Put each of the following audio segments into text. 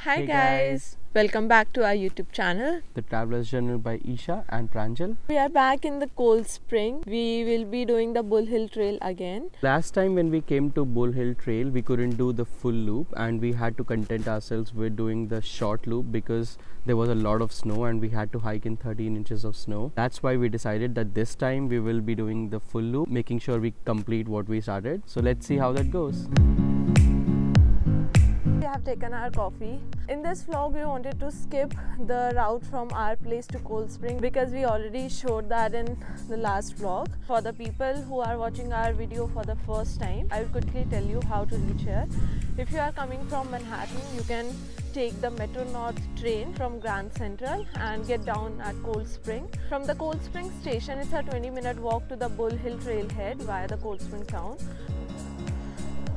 Hi Hey guys, welcome back to our YouTube channel. The Traveler's Journal by Isha and Pranjal. We are back in the Cold Spring. We will be doing the Bull Hill Trail again. Last time when we came to Bull Hill Trail, we couldn't do the full loop and we had to content ourselves with doing the short loop because there was a lot of snow and we had to hike in 13 inches of snow. That's why we decided that this time we will be doing the full loop, making sure we complete what we started. So let's see how that goes. We have taken our coffee. In this vlog, we wanted to skip the route from our place to Cold Spring because we already showed that in the last vlog. For the people who are watching our video for the first time, I will quickly tell you how to reach here. If you are coming from Manhattan, you can take the Metro North train from Grand Central and get down at Cold Spring. From the Cold Spring station, it's a 20-minute walk to the Bull Hill Trailhead via the Cold Spring town.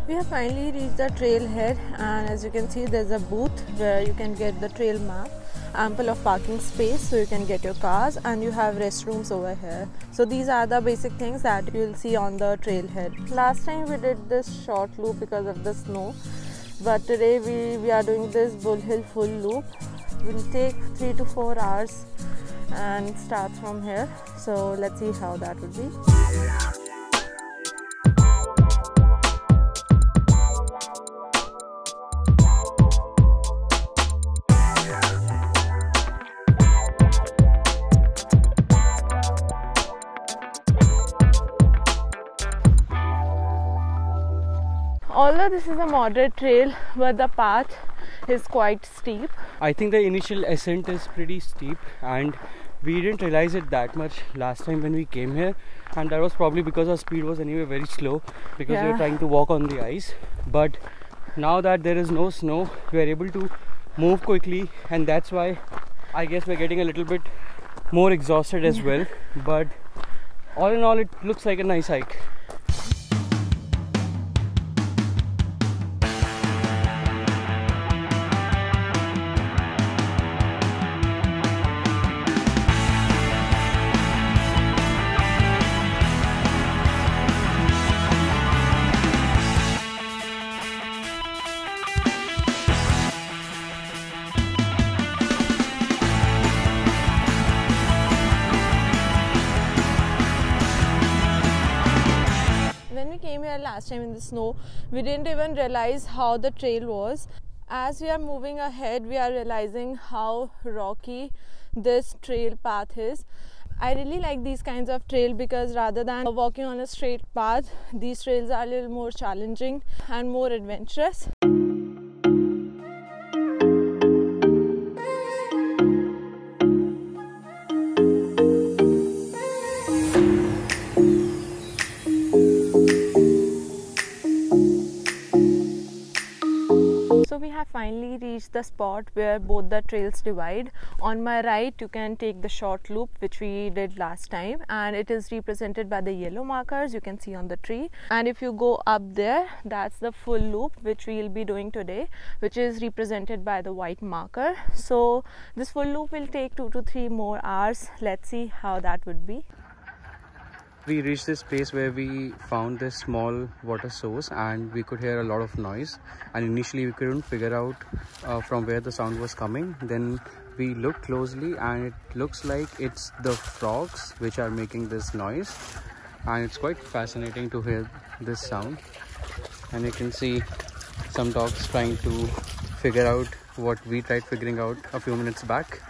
We have finally reached the trailhead, and as you can see, there's a booth where you can get the trail map, ample of parking space so you can get your cars, and you have restrooms over here. So these are the basic things that you'll see on the trailhead. Last time we did this short loop because of the snow, but today we are doing this Bull Hill full loop. It will take 3 to 4 hours and start from here. So let's see how that would be. Although this is a moderate trail, but the path is quite steep. I think the initial ascent is pretty steep and we didn't realize it that much last time when we came here, and that was probably because our speed was anyway very slow because we were trying to walk on the ice. But now that there is no snow, we are able to move quickly, and that's why I guess we're getting a little bit more exhausted as well. But all in all, it looks like a nice hike. When we came here last time in the snow, we didn't even realize how the trail was. As we are moving ahead, we are realizing how rocky this trail path is. I really like these kinds of trail because rather than walking on a straight path, these trails are a little more challenging and more adventurous. So we have finally reached the spot where both the trails divide. On my right, you can take the short loop which we did last time, and it is represented by the yellow markers you can see on the tree. And if you go up there, that's the full loop which we will be doing today, which is represented by the white marker. So this full loop will take 2 to 3 more hours. Let's see how that would be. We reached this place where we found this small water source and we could hear a lot of noise, and initially we couldn't figure out from where the sound was coming. Then we looked closely and it looks like it's the frogs which are making this noise, and it's quite fascinating to hear this sound. And you can see some dogs trying to figure out what we tried figuring out a few minutes back.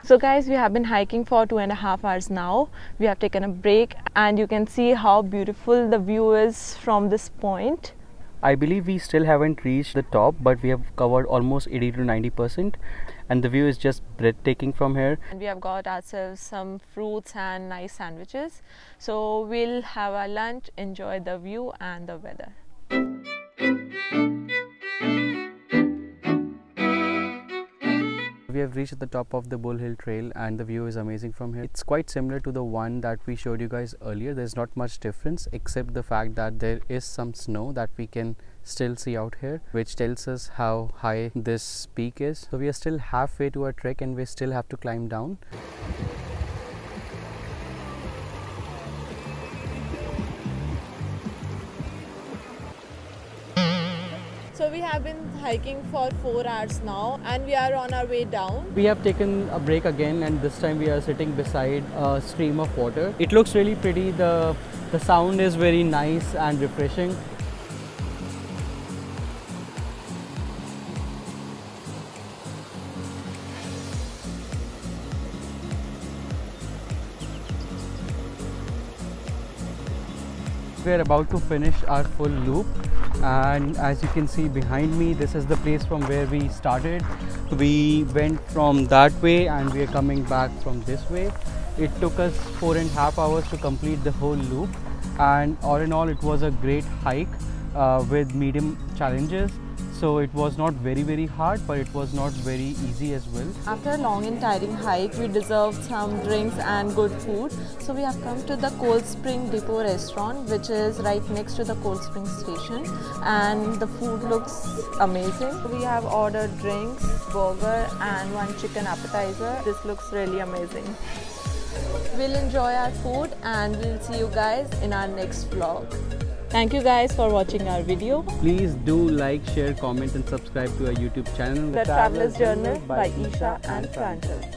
So guys, we have been hiking for 2.5 hours now. We have taken a break and you can see how beautiful the view is from this point. I believe we still haven't reached the top, but we have covered almost 80 to 90%, and the view is just breathtaking from here. And we have got ourselves some fruits and nice sandwiches. So we'll have our lunch, enjoy the view and the weather. We have reached the top of the Bull Hill Trail and the view is amazing from here. It's quite similar to the one that we showed you guys earlier. There's not much difference except the fact that there is some snow that we can still see out here, which tells us how high this peak is. So we are still halfway to our trek and we still have to climb down. So we have been hiking for 4 hours now and we are on our way down. We have taken a break again, and this time we are sitting beside a stream of water. It looks really pretty. The sound is very nice and refreshing. We are about to finish our full loop, and as you can see behind me, this is the place from where we started. We went from that way and we are coming back from this way. It took us 4.5 hours to complete the whole loop, and all in all it was a great hike with medium challenges. So it was not very hard, but it was not very easy as well. After a long and tiring hike, we deserved some drinks and good food. So we have come to the Cold Spring Depot restaurant, which is right next to the Cold Spring station, and the food looks amazing. We have ordered drinks, burger and one chicken appetizer. This looks really amazing. We'll enjoy our food and we'll see you guys in our next vlog. Thank you guys for watching our video. Please do like, share, comment and subscribe to our YouTube channel. The Traveler's Journal by Isha and Pranjal.